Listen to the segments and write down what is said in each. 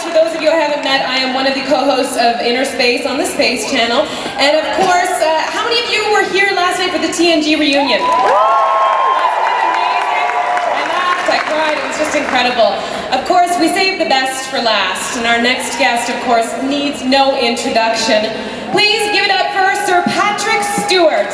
For those of you I haven't met, I am one of the co-hosts of Inner Space on the Space Channel. And of course, how many of you were here last night for the TNG reunion? Wasn't it amazing? I laughed, I cried, it was just incredible. Of course, we saved the best for last, and our next guest, of course, needs no introduction. Please give it up for Sir Patrick Stewart.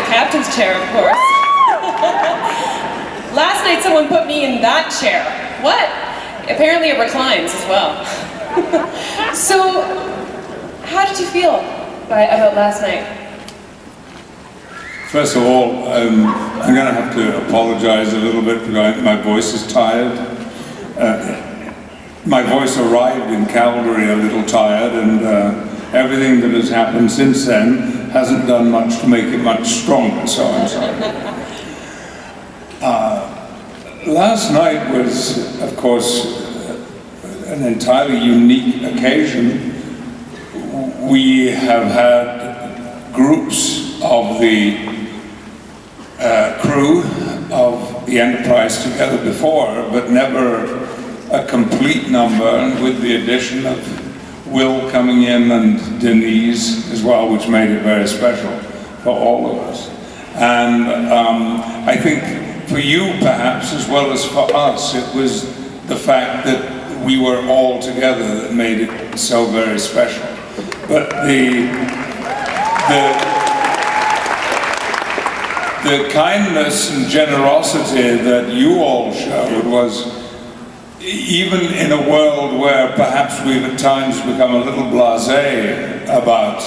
Captain's chair, of course. Last night someone put me in that chair. What? Apparently it reclines as well. So, how did you feel about last night? First of all, I'm going to have to apologize a little bit because my voice is tired. My voice arrived in Calgary a little tired, and everything that has happened since then hasn't done much to make it much stronger, so I'm sorry. Last night was, of course, an entirely unique occasion. We have had groups of the crew of the Enterprise together before, but never a complete number, and with the addition of Will coming in and Denise as well, which made it very special for all of us. And I think for you perhaps as well as for us, it was the fact that we were all together that made it so very special. But the kindness and generosity that you all showed was, even in a world where perhaps we've at times become a little blasé about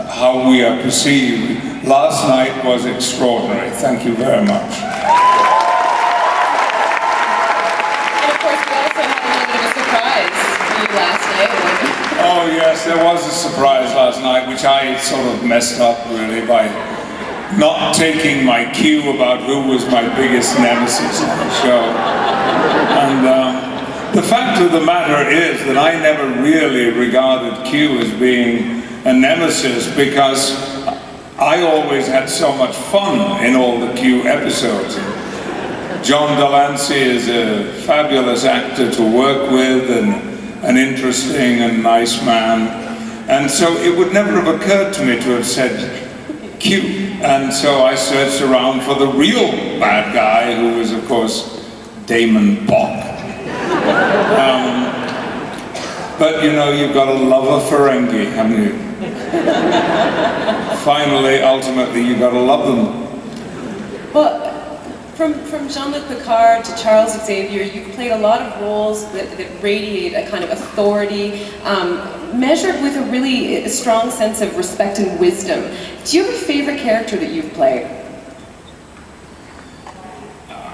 how we are perceived, last night was extraordinary. Thank you very much. And of course, we also had a little bit of a surprise for you last night. Oh yes, there was a surprise last night, which I sort of messed up really by not taking my cue about who was my biggest nemesis on the show. And the fact of the matter is that I never really regarded Q as being a nemesis because I always had so much fun in all the Q episodes. John Delancey is a fabulous actor to work with and an interesting and nice man. And so it would never have occurred to me to have said Q. And so I searched around for the real bad guy, who was, of course, Damon Bach. But you know, you've got a love of Ferengi, haven't you? Finally, ultimately, you've got to love them. Well, from Jean-Luc Picard to Charles Xavier, you've played a lot of roles that radiate a kind of authority, measured with a really strong sense of respect and wisdom. Do you have a favorite character that you've played?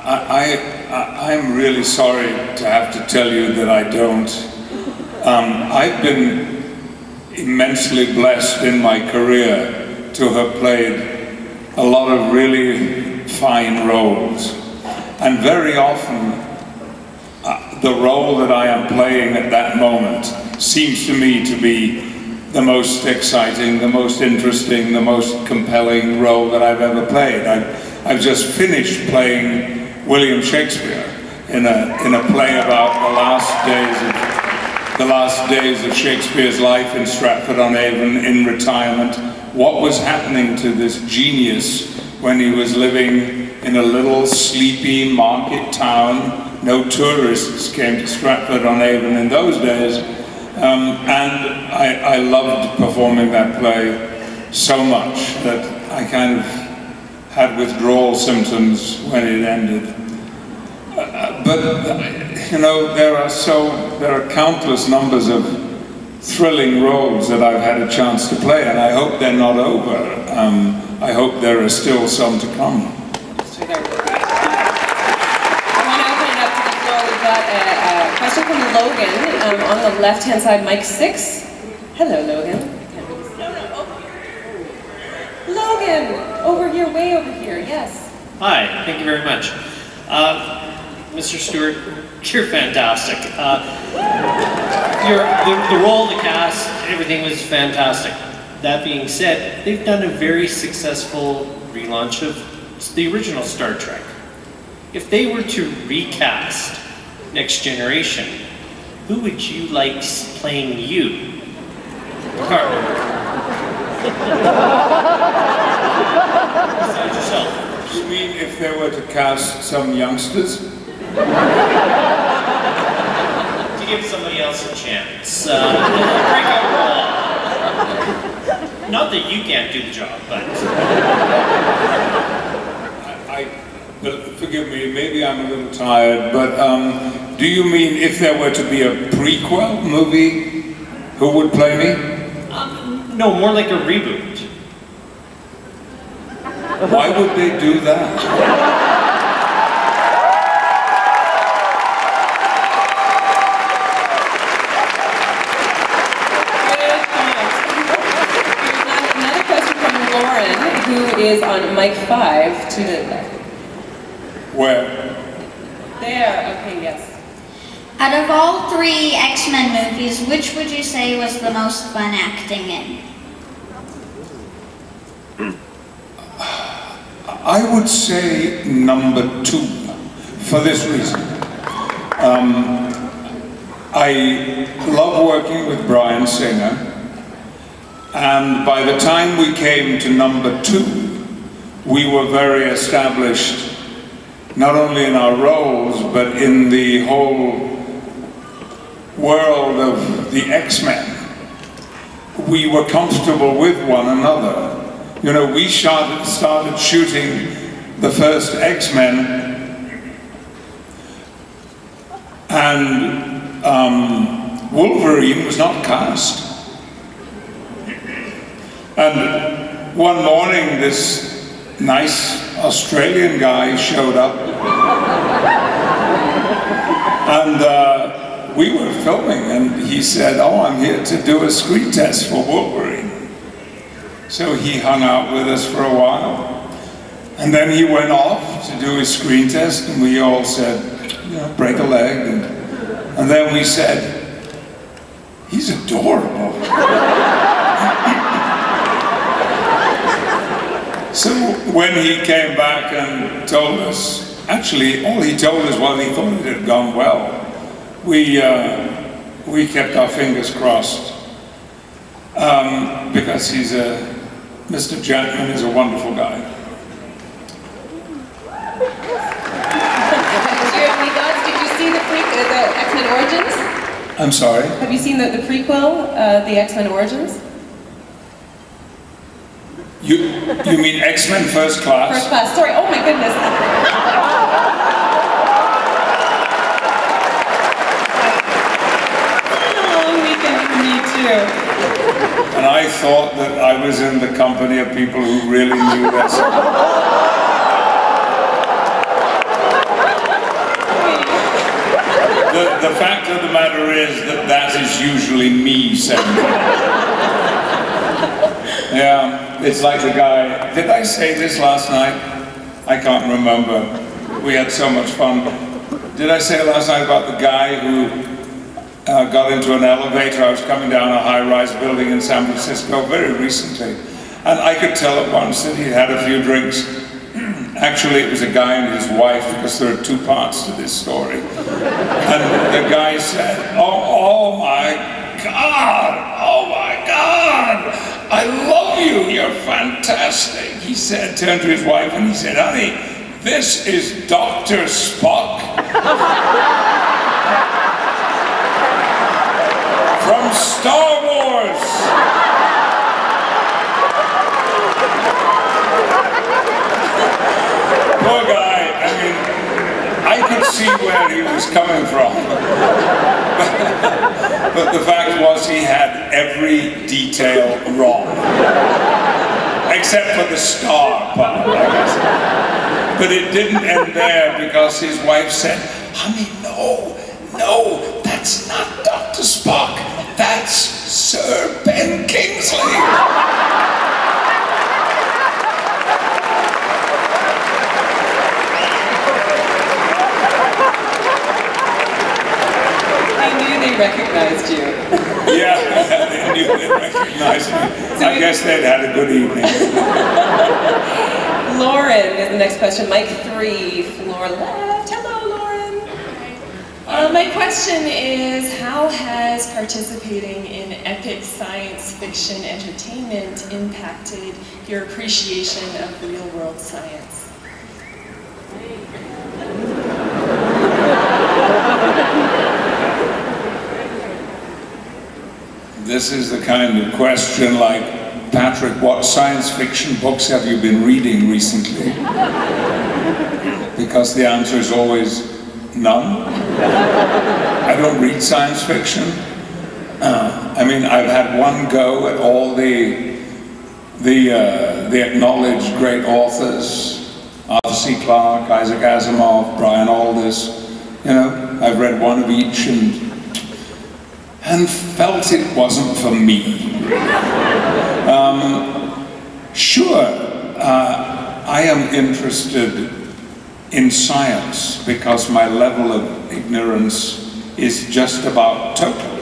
I'm really sorry to have to tell you that I don't. I've been immensely blessed in my career to have played a lot of really fine roles. And very often, the role that I am playing at that moment seems to me to be the most exciting, the most interesting, the most compelling role that I've ever played. I've just finished playing William Shakespeare in a play about the last days of Shakespeare's life in Stratford-on-Avon in retirement. What was happening to this genius when he was living in a little sleepy market town? No tourists came to Stratford-on-Avon in those days. And I loved performing that play so much that I kind of had withdrawal symptoms when it ended. But you know, there are countless numbers of thrilling roles that I've had a chance to play, and I hope they're not over. I hope there are still some to come. I want to open it up to the floor. We've got a question from Logan on the left-hand side, mic 6. Hello, Logan. Logan! Over here, way over here, yes. Hi, thank you very much. Mr. Stewart, you're fantastic. The role, the cast, everything was fantastic. That being said, they've done a very successful relaunch of the original Star Trek. If they were to recast Next Generation, who would you like playing you? Besides yourself. You mean if they were to cast some youngsters? To give somebody else a chance. Breakout role. Not that you can't do the job, but... Forgive me, maybe I'm a little tired, but do you mean if there were to be a prequel movie, who would play me? No, more like a reboot. Why would they do that? Another question from Lauren, who is on mic 5 to the left. Where? There, okay, yes. Out of all 3 X-Men movies, which would you say was the most fun acting in? I would say number 2, for this reason. I love working with Bryan Singer, and by the time we came to number 2, we were very established, not only in our roles, but in the whole world of the X-Men. We were comfortable with one another. You know, we started shooting the first X-Men, and Wolverine was not cast. And one morning, this nice Australian guy showed up, and we were filming, and he said, "Oh, I'm here to do a screen test for Wolverine." So he hung out with us for a while, and then he went off to do his screen test, and we all said, you know, break a leg, and then we said, "He's adorable." So when he came back and told us, actually all he told us was he thought it had gone well. We kept our fingers crossed, because Mr. Jackman is a wonderful guy. Did you see the X-Men Origins? I'm sorry? Have you seen the prequel, the X-Men Origins? You mean X-Men First Class? First Class, sorry, oh my goodness. And I thought that I was in the company of people who really knew this. The fact of the matter is that is usually me saying that. Yeah, it's like the guy, did I say this last night? I can't remember. We had so much fun. Did I say last night about the guy who got into an elevator? I was coming down a high-rise building in San Francisco very recently, and I could tell at once that he'd had a few drinks. Actually, it was a guy and his wife, because there are 2 parts to this story. And the guy said, oh my God, I love you, you're fantastic. He said, turned to his wife and he said, honey, this is Dr. Spock. From Star Wars. Poor guy, I mean, I could see where he was coming from. But the fact was he had every detail wrong. Except for the star part, I guess. But it didn't end there because his wife said, honey, no, that's not Dr. Spock, that's Sir Ben Kingsley. They recognized you. Yeah, they knew they recognized me. I guess they'd had a good evening. Lauren is the next question. Mic 3, floor left. Hello, Lauren. My question is, how has participating in epic science fiction entertainment impacted your appreciation of real-world science? This is the kind of question like, Patrick, what science fiction books have you been reading recently? Because the answer is always none. I don't read science fiction. I mean, I've had one go at all the acknowledged great authors, Arthur C. Clarke, Isaac Asimov, Brian Aldiss. You know, I've read one of each and felt it wasn't for me. Sure, I am interested in science because my level of ignorance is just about total.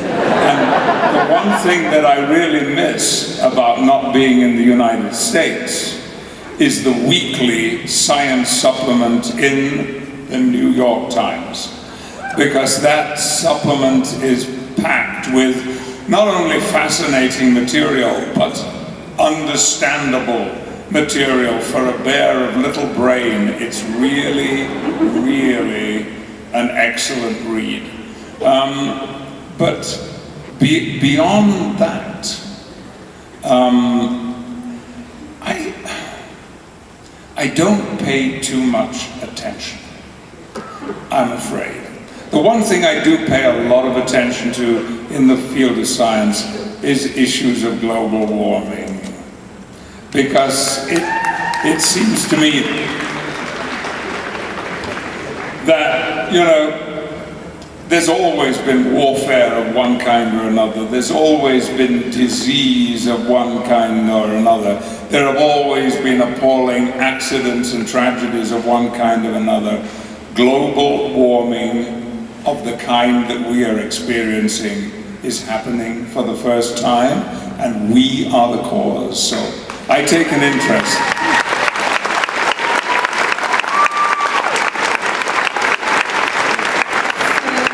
And the one thing that I really miss about not being in the United States is the weekly science supplement in the New York Times. Because that supplement is packed with not only fascinating material, but understandable material for a bear of little brain. It's really, really an excellent read. But beyond that, I don't pay too much attention, I'm afraid. The one thing I do pay a lot of attention to in the field of science is issues of global warming. Because it seems to me that, you know, there's always been warfare of one kind or another. There's always been disease of one kind or another. There have always been appalling accidents and tragedies of one kind or another. Global warming of the kind that we are experiencing is happening for the first time, and we are the cause. So I take an interest.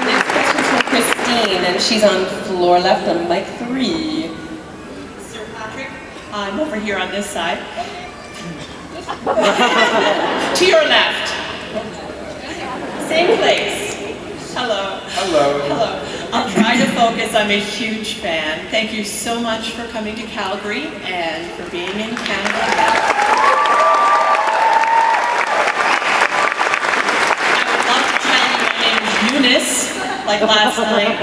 Next question is from Christine, and she's on floor left on mic 3. Sir Patrick, I'm over here on this side. To your left. Same place. Hello. Hello. Hello. I'll try to focus. I'm a huge fan. Thank you so much for coming to Calgary and for being in Canada. I would love to tell you my name is Eunice, like last night.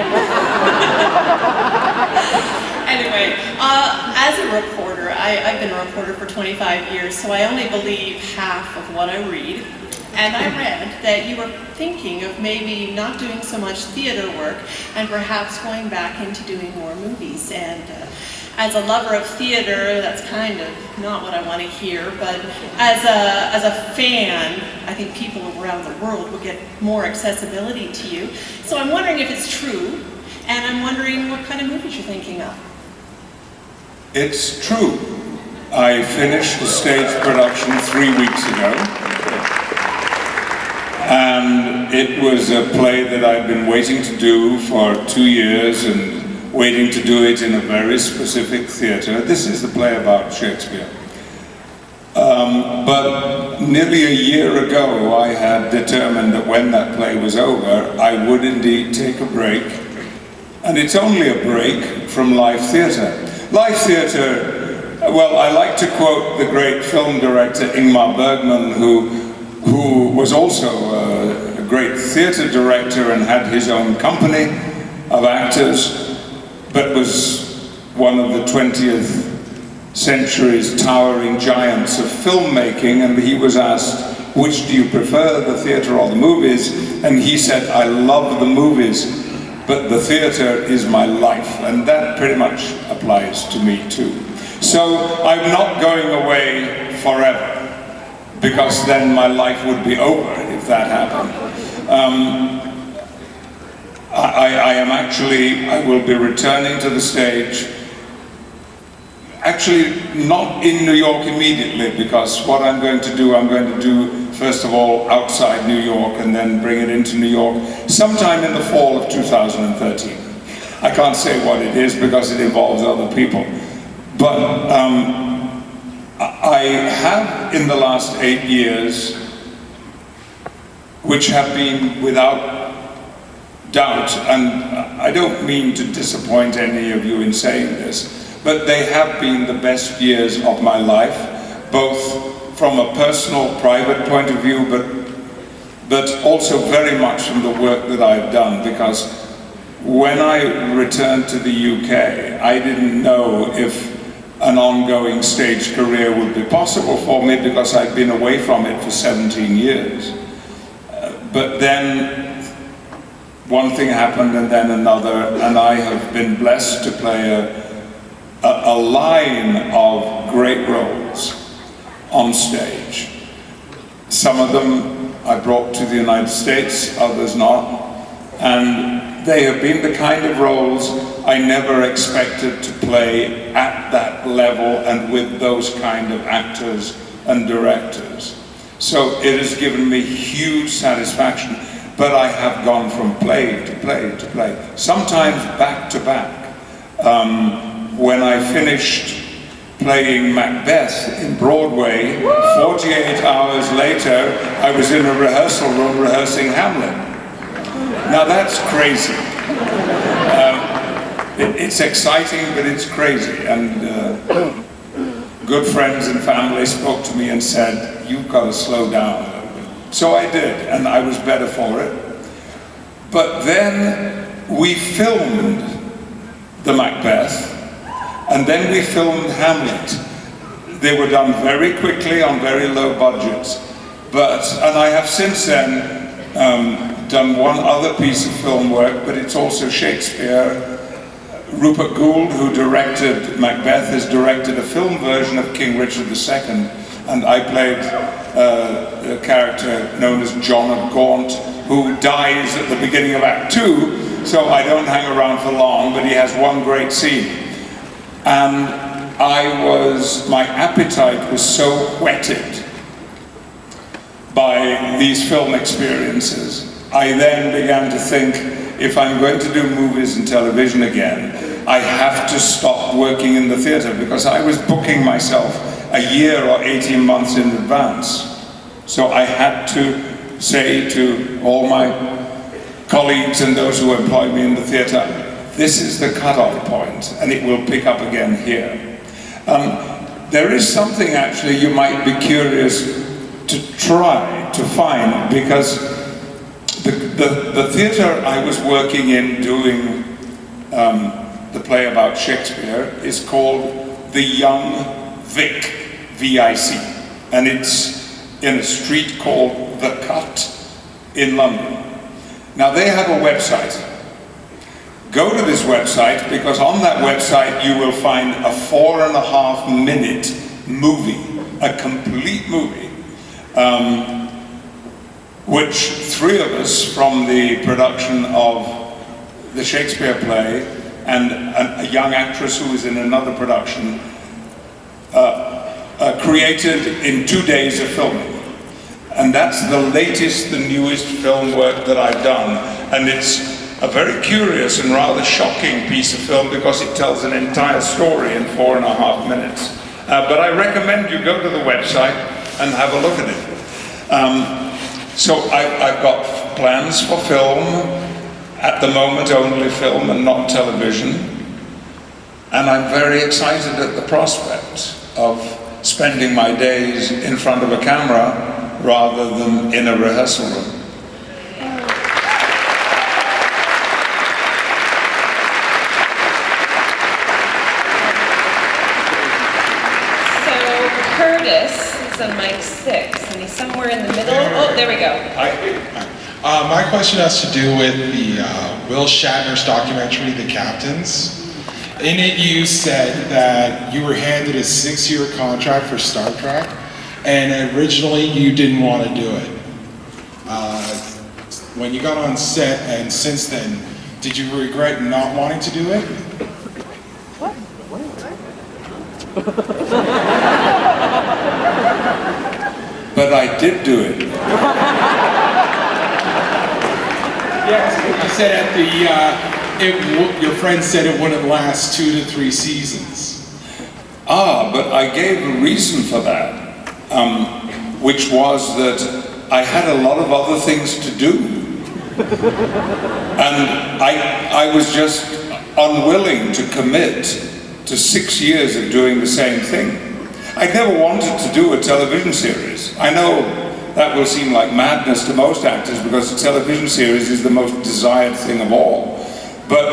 Anyway, as a reporter, I've been a reporter for 25 years, so I only believe half of what I read. And I read that you were thinking of maybe not doing so much theater work and perhaps going back into doing more movies. And as a lover of theater, that's kind of not what I want to hear, but as a fan, I think people around the world will get more accessibility to you. So I'm wondering if it's true, and I'm wondering what kind of movies you're thinking of. It's true. I finished a stage production 3 weeks ago. And it was a play that I've been waiting to do for 2 years and waiting to do it in a very specific theatre. This is the play about Shakespeare. But nearly a year ago, I had determined that when that play was over, I would indeed take a break. And it's only a break from live theatre. Live theatre, well, I like to quote the great film director Ingmar Bergman, who was also a great theatre director and had his own company of actors, but was one of the 20th century's towering giants of filmmaking, and he was asked, which do you prefer, the theatre or the movies? And he said, I love the movies, but the theatre is my life, and that pretty much applies to me too. So I'm not going away forever, because then my life would be over if that happened. I will be returning to the stage, actually not in New York immediately, because what I'm going to do first of all outside New York and then bring it into New York sometime in the fall of 2013. I can't say what it is because it involves other people. But I have in the last 8 years, which have been without doubt, and I don't mean to disappoint any of you in saying this, but they have been the best years of my life, both from a personal, private point of view, but also very much from the work that I've done, because when I returned to the UK, I didn't know if an ongoing stage career would be possible for me, because I'd been away from it for 17 years. But then one thing happened and then another, and I have been blessed to play a line of great roles on stage. Some of them I brought to the United States, others not, and they have been the kind of roles I never expected to play at that level and with those kind of actors and directors. So it has given me huge satisfaction, but I have gone from play to play to play, sometimes back to back. When I finished playing Macbeth in Broadway, 48 hours later, I was in a rehearsal room rehearsing Hamlet. Now that's crazy. It's exciting, but it's crazy. And good friends and family spoke to me and said, "You've got to slow down." So I did, and I was better for it. But then we filmed the Macbeth, and then we filmed Hamlet. They were done very quickly on very low budgets. And I have since then done one other piece of film work, but it's also Shakespeare. Rupert Gould, who directed Macbeth, has directed a film version of King Richard II, and I played a character known as John of Gaunt, who dies at the beginning of Act 2, so I don't hang around for long, but he has one great scene. And my appetite was so whetted by these film experiences, I then began to think, if I'm going to do movies and television again, I have to stop working in the theatre, because I was booking myself a year or 18 months in advance. So I had to say to all my colleagues and those who employ me in the theatre, this is the cut-off point, and it will pick up again here. There is something actually you might be curious to try to find, because the theatre I was working in doing the play about Shakespeare is called The Young Vic, V-I-C, and it's in a street called The Cut in London. Now they have a website. Go to this website, because on that website you will find a 4.5-minute movie, a complete movie, which 3 of us from the production of the Shakespeare play and a young actress who was in another production created in 2 days of filming. And that's the latest, the newest film work that I've done. And it's a very curious and rather shocking piece of film, because it tells an entire story in 4.5 minutes. But I recommend you go to the website and have a look at it. So I've got plans for film. At the moment, only film and not television. And I'm very excited at the prospect of spending my days in front of a camera rather than in a rehearsal room. So Curtis is on mic 6, and he's somewhere in the middle. Oh, there we go. My question has to do with the Will Shatner's documentary, The Captains. In it, you said that you were handed a 6-year contract for Star Trek, and originally you didn't want to do it. When you got on set, and since then, did you regret not wanting to do it? But I did do it. Yes, you said at your friend said it wouldn't last 2 to 3 seasons. But I gave a reason for that, which was that I had a lot of other things to do. And I was just unwilling to commit to 6 years of doing the same thing. I never wanted to do a television series. I know that will seem like madness to most actors because a television series is the most desired thing of all. But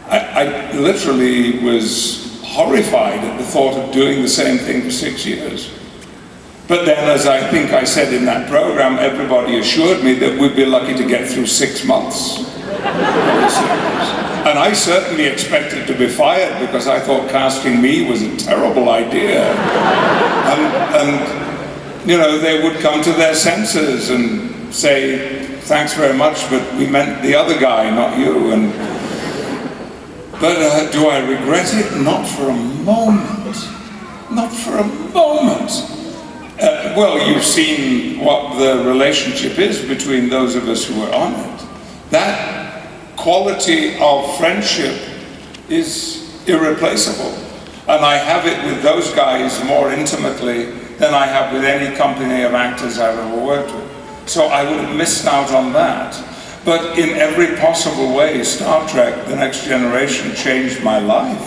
I literally was horrified at the thought of doing the same thing for 6 years. But then, as I think I said in that program, everybody assured me that we'd be lucky to get through 6 months. And I certainly expected to be fired because I thought casting me was a terrible idea. And you know, they would come to their senses and say, thanks very much, but we meant the other guy, not you. But do I regret it? Not for a moment. Not for a moment. Well, you've seen what the relationship is between those of us who are on it. That quality of friendship is irreplaceable. And I have it with those guys more intimately than I have with any company of actors I've ever worked with. So I would have missed out on that. But in every possible way, Star Trek: The Next Generation changed my life.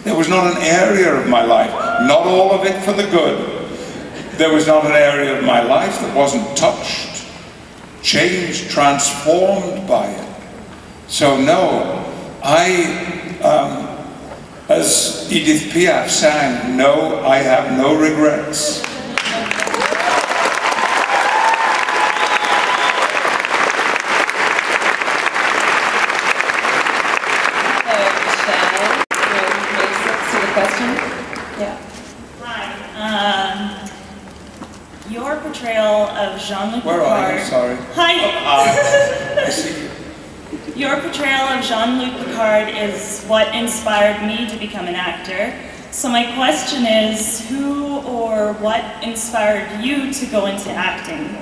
There was not an area of my life, not all of it for the good, there was not an area of my life that wasn't touched, changed, transformed by it. So no, as Edith Piaf sang, no, I have no regrets. Your portrayal of Jean-Luc Picard... Where are you? Sorry. Hi! I see you. Your portrayal of Jean-Luc Picard is what inspired me to become an actor. So my question is, who or what inspired you to go into acting?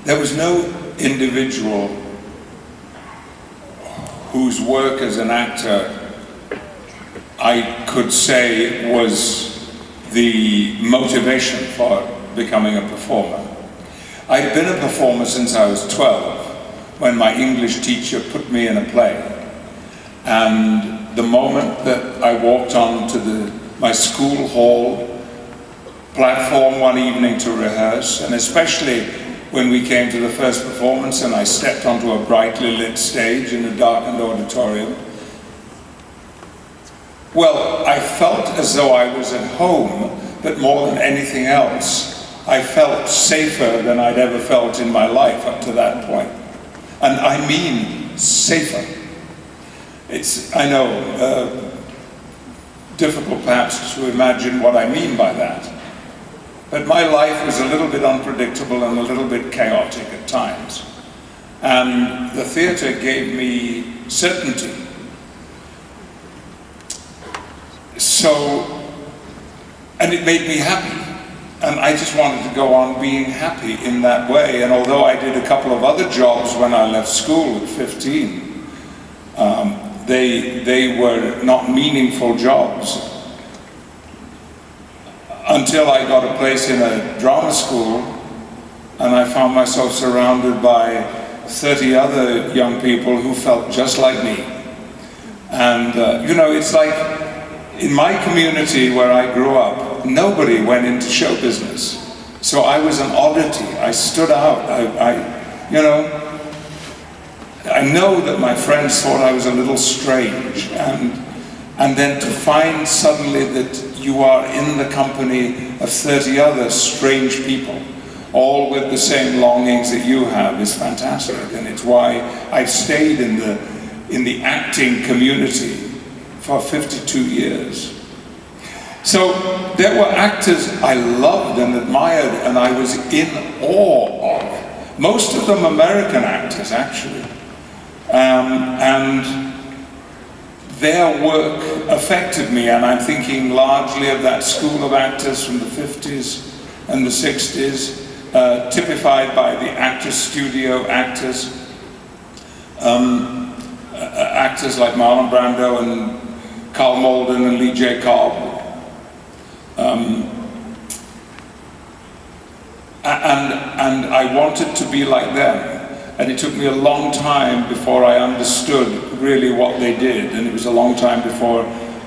There was no individual whose work as an actor I could say was the motivation for becoming a performer. I'd been a performer since I was 12, when my English teacher put me in a play. And the moment that I walked onto my school hall platform one evening to rehearse, and especially when we came to the first performance and I stepped onto a brightly lit stage in a darkened auditorium, well, I felt as though I was at home, but more than anything else, I felt safer than I'd ever felt in my life up to that point. And I mean safer. It's, I know, difficult perhaps to imagine what I mean by that. But my life was a little bit unpredictable and a little bit chaotic at times. And the theatre gave me certainty. So, and it made me happy. And I just wanted to go on being happy in that way. And although I did a couple of other jobs when I left school at 15, they were not meaningful jobs. Until I got a place in a drama school, and I found myself surrounded by 30 other young people who felt just like me. And, you know, it's like, in my community where I grew up, nobody went into show business. So I was an oddity. I stood out. You know, I know that my friends thought I was a little strange, and and then to find suddenly that you are in the company of 30 other strange people, all with the same longings that you have, is fantastic. And it's why I've stayed in the acting community for 52 years. So there were actors I loved and admired and I was in awe of. Most of them American actors, actually. And their work affected me, and I'm thinking largely of that school of actors from the 50s and the 60s, typified by the actors studio actors. Actors like Marlon Brando and Carl Malden and Lee J. Cobb. And I wanted to be like them. And it took me a long time before I understood really what they did. And it was a long time before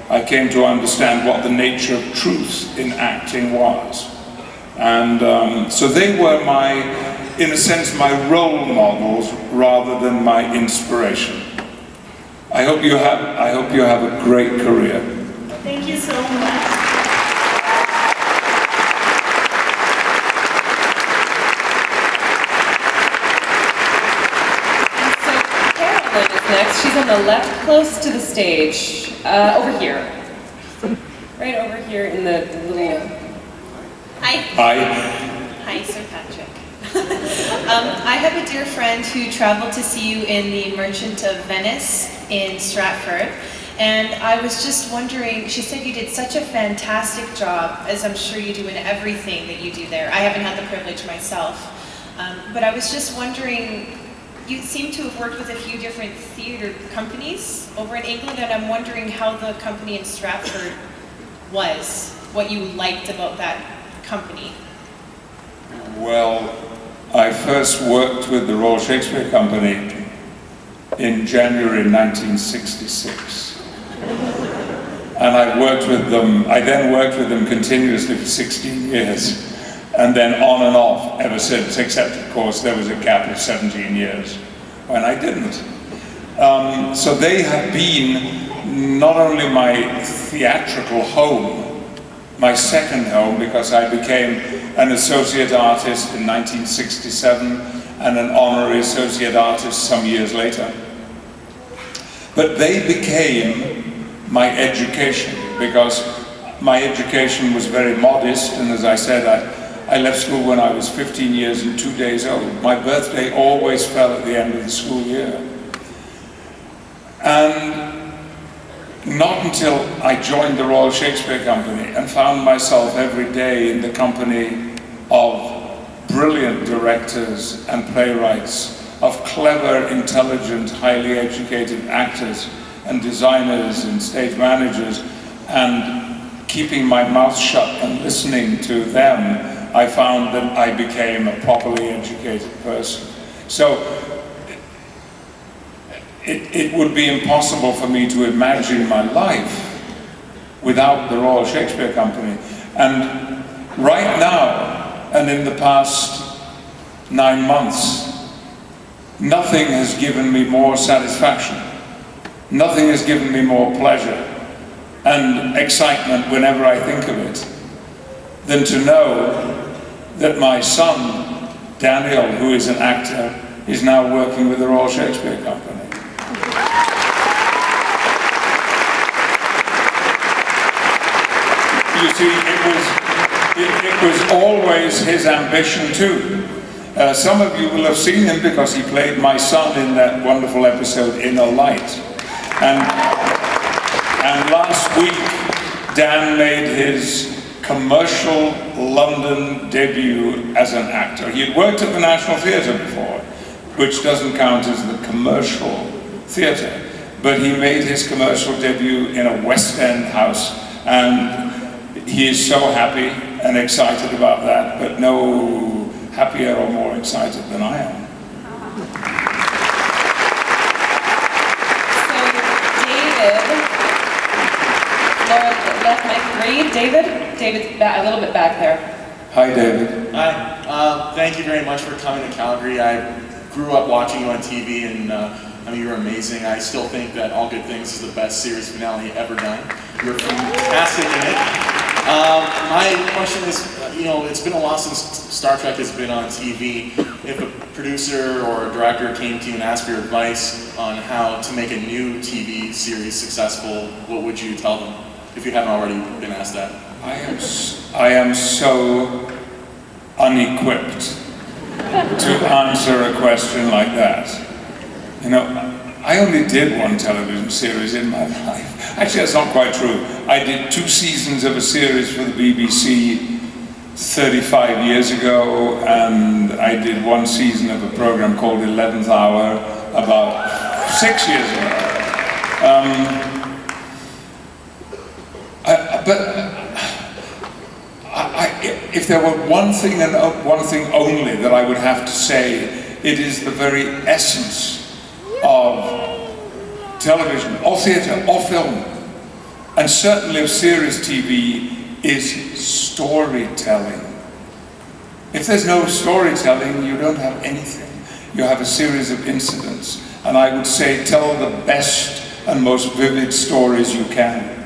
I came to understand what the nature of truth in acting was. And so they were my, in a sense, my role models rather than my inspiration. I hope you have a great career. Thank you so much. Next, she's on the left, close to the stage. Over here. Right over here in the little... Hi. Hi. Hi, Sir Patrick. I have a dear friend who traveled to see you in the Merchant of Venice in Stratford. And I was just wondering, she said you did such a fantastic job, as I'm sure you do in everything that you do there. I haven't had the privilege myself. But I was just wondering, you seem to have worked with a few different theatre companies over in England, and I'm wondering how the company in Stratford was, what you liked about that company. Well, I first worked with the Royal Shakespeare Company in January 1966. And I then worked with them continuously for 16 years. And then on and off ever since, except of course there was a gap of 17 years when I didn't. So they have been not only my theatrical home, my second home, because I became an associate artist in 1967 and an honorary associate artist some years later. But they became my education, because my education was very modest, and as I said, I left school when I was 15 years and 2 days old. My birthday always fell at the end of the school year. And not until I joined the Royal Shakespeare Company and found myself every day in the company of brilliant directors and playwrights, of clever, intelligent, highly educated actors and designers and stage managers, and keeping my mouth shut and listening to them, I found that I became a properly educated person. So it would be impossible for me to imagine my life without the Royal Shakespeare Company. And right now, and in the past 9 months, nothing has given me more satisfaction. Nothing has given me more pleasure and excitement whenever I think of it than to know that my son, Daniel, who is an actor, is now working with the Royal Shakespeare Company. You see, it was always his ambition too. Some of you will have seen him because he played my son in that wonderful episode, Inner Light. And last week, Dan made his commercial London debut as an actor. He had worked at the National Theatre before, which doesn't count as the commercial theatre, but he made his commercial debut in a West End house, and he is so happy and excited about that, but no happier or more excited than I am. Left mic 3, David? David's a little bit back there. Hi, David. Hi. Thank you very much for coming to Calgary. I grew up watching you on TV, and I mean, you're amazing. I still think that All Good Things is the best series finale ever done. You're fantastic in it. My question is, you know, it's been a while since Star Trek has been on TV. If a producer or a director came to you and asked for your advice on how to make a new TV series successful, what would you tell them, if you haven't already been asked that? I am so unequipped to answer a question like that. You know, I only did one television series in my life. Actually, that's not quite true. I did 2 seasons of a series for the BBC 35 years ago, and I did 1 season of a program called 11th Hour about 6 years ago. If there were one thing and one thing only that I would have to say, it is the very essence of television, or theatre, or film, and certainly of series TV, is storytelling. If there's no storytelling, you don't have anything. You have a series of incidents, and I would say tell the best and most vivid stories you can.